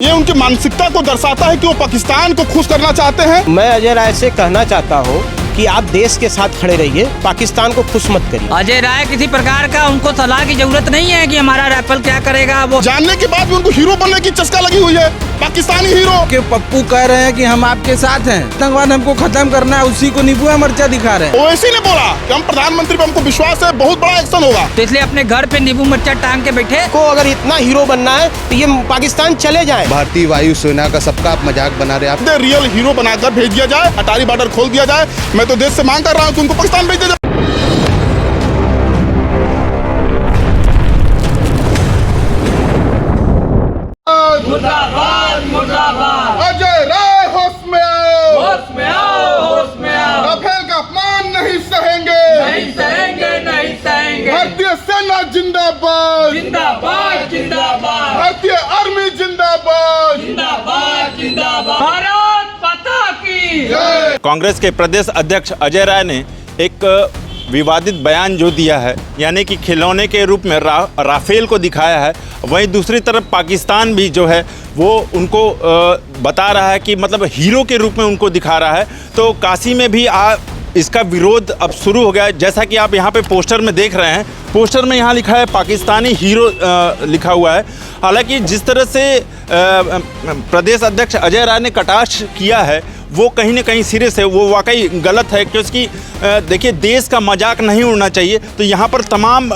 ये उनकी मानसिकता को दर्शाता है कि वो पाकिस्तान को खुश करना चाहते हैं। मैं अजय राय से कहना चाहता हूँ कि आप देश के साथ खड़े रहिए, पाकिस्तान को खुश मत करिए। अजय राय किसी प्रकार का उनको सलाह की जरूरत नहीं है कि हमारा राइफल क्या करेगा। वो जानने के बाद भी उनको हीरो बनने की चस्का लगी हुई है, पाकिस्तानी हीरो। कि पप्पू कह रहे हैं कि हम आपके साथ हैं, आतंकवाद हमको खत्म करना है, उसी को नींबू मिर्चा दिखा रहे हैं। ओवैसी ने बोला कि हम प्रधानमंत्री पे हमको विश्वास है, बहुत बड़ा एक्शन होगा। तो इसलिए अपने घर पे नींबू मिर्चा टांग के बैठे। को अगर इतना हीरो बनना है तो ये पाकिस्तान चले जाए। भारतीय वायुसेना का सबका आप मजाक बना रहे हैं। आप रियल हीरो बनाकर भेज दिया जाए, अटारी बॉर्डर खोल दिया जाए। मैं तो देश से मांग कर रहा हूँ कि उनको पाकिस्तान भेज दिया जाए। मुर्दाबाद मुर्दाबाद। अजय राय होश में आओ, होश में आओ, होश में आओ। राफेल का अपमान नहीं सहेंगे, नहीं सहेंगे, नहीं सहेंगे। भारतीय सेना जिंदाबाद, जिंदाबाद जिंदाबाद, भारतीय आर्मी जिंदाबाद, जिंदाबाद जिंदाबाद। भारत माता की जय। कांग्रेस के प्रदेश अध्यक्ष अजय राय ने एक विवादित बयान जो दिया है, यानी कि खिलौने के रूप में राफेल को दिखाया है। वहीं दूसरी तरफ पाकिस्तान भी जो है वो उनको बता रहा है कि मतलब हीरो के रूप में उनको दिखा रहा है। तो काशी में भी इसका विरोध अब शुरू हो गया है। जैसा कि आप यहाँ पे पोस्टर में देख रहे हैं, पोस्टर में यहाँ लिखा है पाकिस्तानी हीरो लिखा हुआ है। हालांकि जिस तरह से प्रदेश अध्यक्ष अजय राय ने कटाक्ष किया है वो कहीं ना कहीं सिरे से वो वाकई गलत है, क्योंकि देखिए देश का मजाक नहीं उड़ना चाहिए। तो यहाँ पर तमाम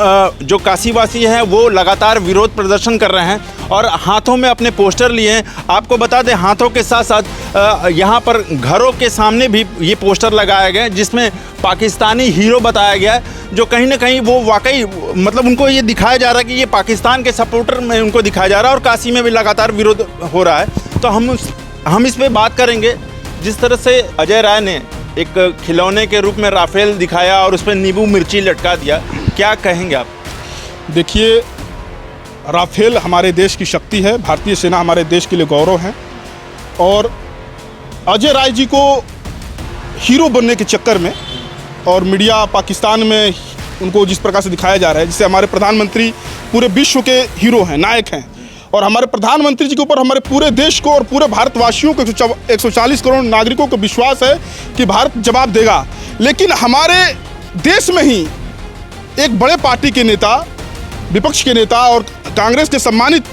जो काशीवासी हैं वो लगातार विरोध प्रदर्शन कर रहे हैं और हाथों में अपने पोस्टर लिए हैं। आपको बता दें, हाथों के साथ साथ यहाँ पर घरों के सामने भी ये पोस्टर लगाए गए जिसमें पाकिस्तानी हीरो बताया गया है, जो कहीं ना कहीं वो वाकई मतलब उनको ये दिखाया जा रहा है कि ये पाकिस्तान के सपोर्टर में उनको दिखाया जा रहा है। और काशी में भी लगातार विरोध हो रहा है। तो हम इस पर बात करेंगे। जिस तरह से अजय राय ने एक खिलौने के रूप में राफेल दिखाया और उस पर नींबू मिर्ची लटका दिया, क्या कहेंगे आप? देखिए, राफेल हमारे देश की शक्ति है, भारतीय सेना हमारे देश के लिए गौरव है। और अजय राय जी को हीरो बनने के चक्कर में और मीडिया पाकिस्तान में उनको जिस प्रकार से दिखाया जा रहा है, जिससे हमारे प्रधानमंत्री पूरे विश्व के हीरो हैं, नायक हैं। और हमारे प्रधानमंत्री जी के ऊपर हमारे पूरे देश को और पूरे भारतवासियों को 140 करोड़ नागरिकों को विश्वास है कि भारत जवाब देगा। लेकिन हमारे देश में ही एक बड़े पार्टी के नेता, विपक्ष के नेता और कांग्रेस के सम्मानित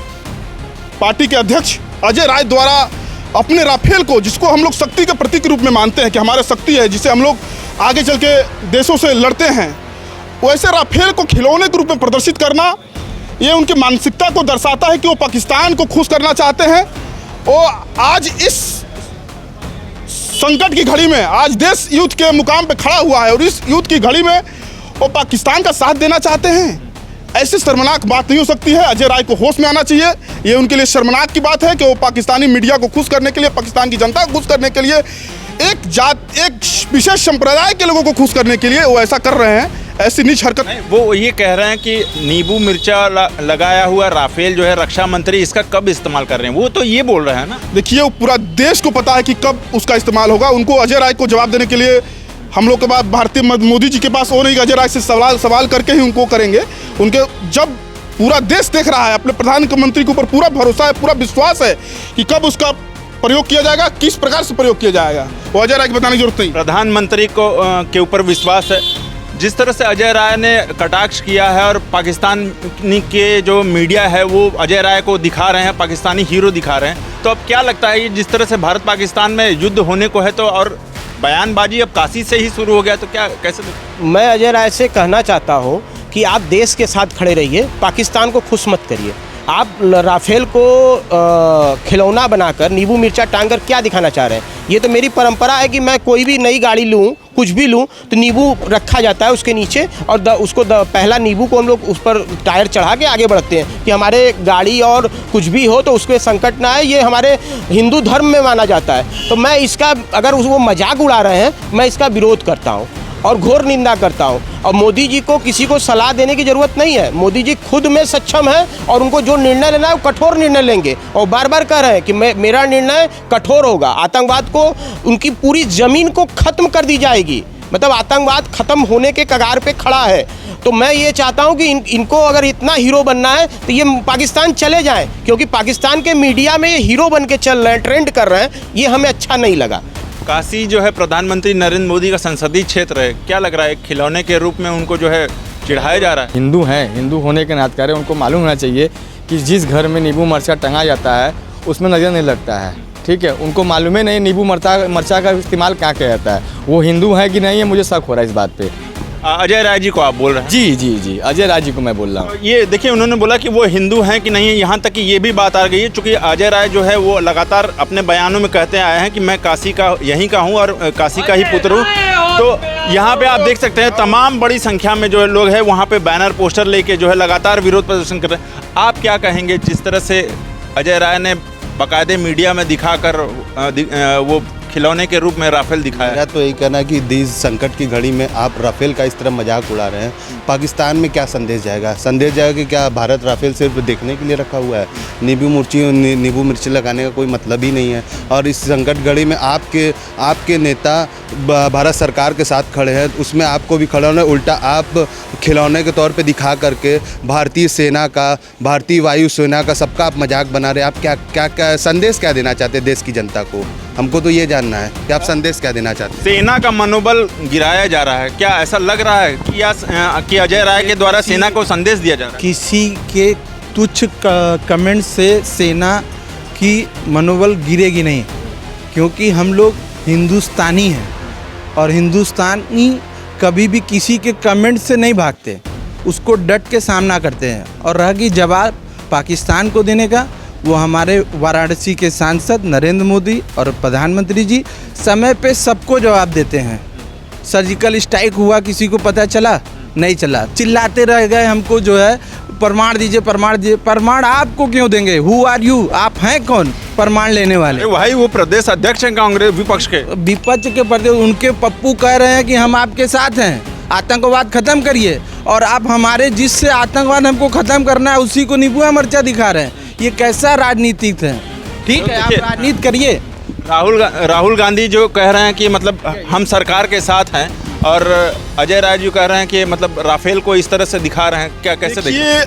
पार्टी के अध्यक्ष अजय राय द्वारा अपने राफेल को, जिसको हम लोग शक्ति के प्रतीक के रूप में मानते हैं कि हमारा शक्ति है, जिसे हम लोग आगे चल के देशों से लड़ते हैं, वैसे राफेल को खिलौने के रूप में प्रदर्शित करना, ये उनकी मानसिकता को दर्शाता है कि वो पाकिस्तान को खुश करना चाहते हैं। और आज इस संकट की घड़ी में आज देश युद्ध के मुकाम पे खड़ा हुआ है और इस युद्ध की घड़ी में वो पाकिस्तान का साथ देना चाहते हैं। ऐसी शर्मनाक बात नहीं हो सकती है। अजय राय को होश में आना चाहिए। ये उनके लिए शर्मनाक की बात है कि वो पाकिस्तानी मीडिया को खुश करने के लिए, पाकिस्तान की जनता को खुश करने के लिए, एक विशेष संप्रदाय के लोगों को खुश करने के लिए वो ऐसा कर रहे हैं। ऐसी नीच हरकत। वो ये कह रहे हैं कि नींबू मिर्चा लगाया हुआ राफेल जो है रक्षा मंत्री इसका कब इस्तेमाल कर रहे हैं, वो तो ये बोल रहे हैं ना। देखिए, वो पूरा देश को पता है कि कब उसका इस्तेमाल होगा। उनको अजय राय को जवाब देने के लिए हम लोग के बाद भारतीय मोदी जी के पास वो नहीं, अजय राय से सवाल करके ही उनको करेंगे। उनके जब पूरा देश देख रहा है, अपने प्रधानमंत्री के ऊपर पूरा भरोसा है, पूरा विश्वास है कि कब उसका प्रयोग किया जाएगा, किस प्रकार से प्रयोग किया जाएगा, वो अजय राय को बताने की जरूरत नहीं। प्रधानमंत्री को के ऊपर विश्वास है। जिस तरह से अजय राय ने कटाक्ष किया है और पाकिस्तान के जो मीडिया है वो अजय राय को दिखा रहे हैं, पाकिस्तानी हीरो दिखा रहे हैं, तो अब क्या लगता है, ये जिस तरह से भारत पाकिस्तान में युद्ध होने को है तो और बयानबाजी अब काशी से ही शुरू हो गया, तो क्या कैसे? मैं अजय राय से कहना चाहता हूँ कि आप देश के साथ खड़े रहिए, पाकिस्तान को खुश मत करिए। आप राफेल को खिलौना बनाकर नींबू मिर्चा टांग कर क्या दिखाना चाह रहे हैं? ये तो मेरी परंपरा है कि मैं कोई भी नई गाड़ी लूँ, कुछ भी लूँ तो नींबू रखा जाता है उसके नीचे और पहला नींबू को हम लोग उस पर टायर चढ़ा के आगे बढ़ते हैं कि हमारे गाड़ी और कुछ भी हो तो उसके संकट ना आए। ये हमारे हिंदू धर्म में माना जाता है। तो मैं इसका, अगर वो मजाक उड़ा रहे हैं, मैं इसका विरोध करता हूँ और घोर निंदा करता हूँ। और मोदी जी को किसी को सलाह देने की ज़रूरत नहीं है। मोदी जी खुद में सक्षम है और उनको जो निर्णय लेना है वो कठोर निर्णय लेंगे। और बार बार कह रहे हैं कि मेरा निर्णय कठोर होगा, आतंकवाद को, उनकी पूरी ज़मीन को ख़त्म कर दी जाएगी। मतलब आतंकवाद खत्म होने के कगार पे खड़ा है। तो मैं ये चाहता हूँ कि इनको अगर इतना हीरो बनना है तो ये पाकिस्तान चले जाएं, क्योंकि पाकिस्तान के मीडिया में ये हीरो बन के चल रहे हैं, ट्रेंड कर रहे हैं, ये हमें अच्छा नहीं लगा। काशी जो है प्रधानमंत्री नरेंद्र मोदी का संसदीय क्षेत्र है, क्या लग रहा है खिलौने के रूप में उनको जो है चिढ़ाया जा रहा है? हिंदू हैं, हिंदू होने के नाते उनको मालूम होना चाहिए कि जिस घर में नींबू मिर्चा टंगा जाता है उसमें नज़र नहीं लगता है, ठीक है। उनको मालूम ही नहीं नींबू मिर्चा का इस्तेमाल क्या किया जाता है, वो हिंदू है कि नहीं है मुझे शक हो रहा है इस बात पे। अजय राय जी को आप बोल रहे हैं? जी जी जी, अजय राय जी को मैं बोल रहा हूँ। ये देखिए उन्होंने बोला कि वो हिंदू हैं कि नहीं है, यहाँ तक कि ये भी बात आ गई है, चूँकि अजय राय जो है वो लगातार अपने बयानों में कहते आए हैं कि मैं काशी का यहीं का हूँ और काशी का ही पुत्र हूँ। तो यहाँ पे आप देख सकते हैं तमाम बड़ी संख्या में जो है लोग हैं वहाँ पे बैनर पोस्टर लेके जो है लगातार विरोध प्रदर्शन कर रहे हैं। आप क्या कहेंगे जिस तरह से अजय राय ने बाकायदे मीडिया में दिखाकर वो खिलौने के रूप में राफेल दिखाया? मेरा तो यही कहना है कि इस संकट की घड़ी में आप राफेल का इस तरह मजाक उड़ा रहे हैं। पाकिस्तान में क्या संदेश जाएगा? संदेश जाएगा कि क्या भारत राफेल सिर्फ देखने के लिए रखा हुआ है? नींबू मिर्ची लगाने का कोई मतलब ही नहीं है। और इस संकट घड़ी में आपके नेता भारत सरकार के साथ खड़े हैं, उसमें आपको भी खड़ा होना, उल्टा आप खिलौने के तौर पे दिखा करके भारतीय सेना का, भारतीय वायु सेना का सबका आप मजाक बना रहे हैं। आप क्या संदेश क्या देना चाहते हैं देश की जनता को? हमको तो ये जानना है कि आप संदेश क्या देना चाहते हैं। सेना का मनोबल गिराया जा रहा है, क्या ऐसा लग रहा है कि अजय राय के द्वारा सेना को संदेश दिया जा रहा है? किसी के तुच्छ कमेंट से सेना की मनोबल गिरेगी नहीं, क्योंकि हम लोग हिंदुस्तानी हैं और हिंदुस्तानी कभी भी किसी के कमेंट से नहीं भागते, उसको डट के सामना करते हैं। और रही जवाब पाकिस्तान को देने का, वो हमारे वाराणसी के सांसद नरेंद्र मोदी और प्रधानमंत्री जी समय पे सबको जवाब देते हैं। सर्जिकल स्ट्राइक हुआ, किसी को पता चला? नहीं चला। चिल्लाते रह गए हमको जो है प्रमाण दीजिए, प्रमाण दीजिए। प्रमाण आपको क्यों देंगे? Who are you? आप हैं कौन प्रमाण लेने वाले? भाई वो प्रदेश अध्यक्ष हैं कांग्रेस विपक्ष के। विपक्ष के प्रदेश उनके पप्पू कह रहे हैं कि हम आपके साथ हैं, आतंकवाद खत्म करिए। और आप हमारे जिससे आतंकवाद हमको खत्म करना है उसी को नींबू मिर्चा दिखा रहे हैं। ये कैसा राजनीतिक है? ठीक है, आप राजनीति करिए। राहुल गांधी जो कह रहे हैं कि मतलब हम सरकार के साथ हैं, और अजय राय जी कह रहे हैं कि मतलब राफेल को इस तरह से दिखा रहे हैं, क्या कैसे देखिए?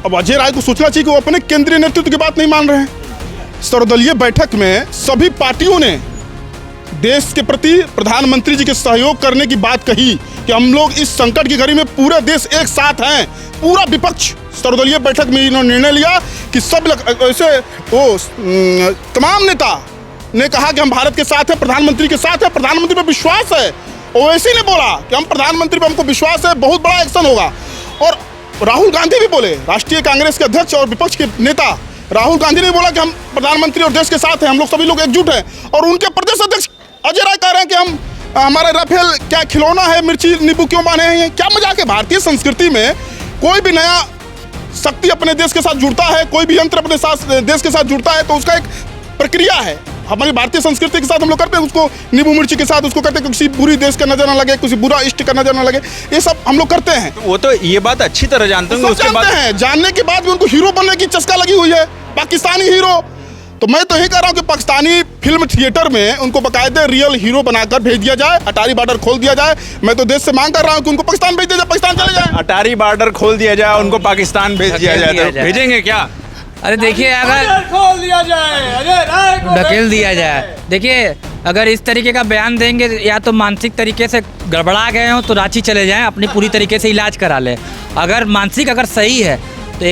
अब अजय राय को सोचना चाहिए कि वो अपने केंद्रीय नेतृत्व की बात नहीं मान रहे हैं। सर्वदलीय बैठक में सभी पार्टियों ने देश के प्रति प्रधानमंत्री जी के सहयोग करने की बात कही कि हम लोग इस संकट की घड़ी में पूरा देश एक साथ हैं। पूरा विपक्ष सर्वदलीय बैठक में इन्होंने निर्णय लिया कि सब ऐसे वो तमाम नेता ने कहा कि हम भारत के साथ हैं, प्रधानमंत्री के साथ हैं, प्रधानमंत्री पर विश्वास है। ओवैसी ने बोला कि हम प्रधानमंत्री पर हमको विश्वास है, बहुत बड़ा एक्शन होगा। और राहुल गांधी भी बोले, राष्ट्रीय कांग्रेस के अध्यक्ष और विपक्ष के नेता राहुल गांधी ने बोला कि हम प्रधानमंत्री और देश के साथ हैं, हम लोग सभी लोग एकजुट हैं। और उनके प्रदेश अध्यक्ष अजय राय कह रहे हैं कि हमारा राफेल क्या खिलौना है, मिर्ची नींबू क्यों बांधे हैं? क्या मजाक है? भारतीय संस्कृति में कोई भी नया शक्ति अपने देश के साथ जुड़ता है, कोई भी यंत्र अपने साथ देश के साथ जुड़ता है तो उसका एक प्रक्रिया है। हमारी भारतीय संस्कृति के साथ हम लोग करते हैं, उसको नींबू मिर्ची के साथ उसको करते हैं, किसी बुरी देश का नजर ना लगे, किसी बुरा इष्ट का नजर ना लगे, ये सब हम लोग करते हैं। वो तो ये बात अच्छी तरह जानते हैं, उसके बाद जानने के बाद भी उनको हीरो बनने की चस्का लगी हुई है, पाकिस्तानी हीरो। तो मैं तो यही कह रहा हूँ कि पाकिस्तानी फिल्म थिएटर में उनको बाकायदे रियल हीरो बनाकर भेज दिया जाए, अटारी बॉर्डर खोल दिया जाए। मैं तो देश से मांग कर रहा हूँ कि उनको पाकिस्तान भेज दिया जाए, पाकिस्तान चले जाए। अटारी बॉर्डर खोल दिया जाए, उनको पाकिस्तान भेज दिया जाए, भेजेंगे क्या? अरे देखिए, अगर खोल दिया जाए, ढकेल दिया जाए, देखिए अगर इस तरीके का बयान देंगे, या तो मानसिक तरीके से गड़बड़ा गए हो तो रांची चले जाएं, अपनी पूरी तरीके से इलाज करा लें। अगर मानसिक अगर सही है तो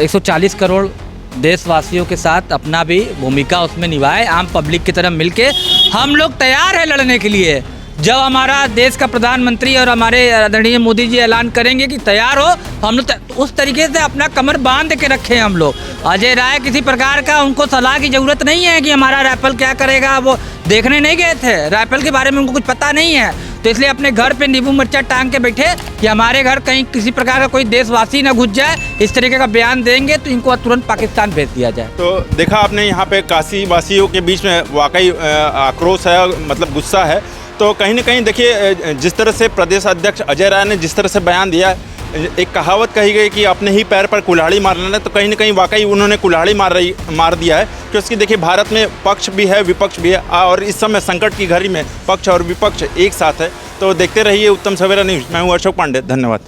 140 करोड़ देशवासियों के साथ अपना भी भूमिका उसमें निभाए, आम पब्लिक की तरह मिलके हम लोग तैयार है लड़ने के लिए। जब हमारा देश का प्रधानमंत्री और हमारे आदरणीय मोदी जी ऐलान करेंगे कि तैयार हो, हम लोग उस तरीके से अपना कमर बांध के रखे हम लोग। अजय राय किसी प्रकार का उनको सलाह की ज़रूरत नहीं है कि हमारा राफेल क्या करेगा, वो देखने नहीं गए थे, राफेल के बारे में उनको कुछ पता नहीं है। तो इसलिए अपने घर पे नींबू मिर्चा टांग के बैठे कि हमारे घर कहीं किसी प्रकार का कोई देशवासी ना घुस जाए, इस तरीके का बयान देंगे तो इनको तुरंत पाकिस्तान भेज दिया जाए। तो देखा आपने यहाँ पे काशी वासियों के बीच में वाकई आक्रोश है, मतलब गुस्सा है। तो कहीं ना कहीं देखिए जिस तरह से प्रदेश अध्यक्ष अजय राय ने जिस तरह से बयान दिया, एक कहावत कही गई कि अपने ही पैर पर कुल्हाड़ी मारना है, तो कहीं ना कहीं वाकई उन्होंने कुल्हाड़ी मार दिया है। क्योंकि देखिए भारत में पक्ष भी है विपक्ष भी है, और इस समय संकट की घड़ी में पक्ष और विपक्ष एक साथ है। तो देखते रहिए उत्तम सवेरा न्यूज़। मैं हूँ अशोक पांडे, धन्यवाद।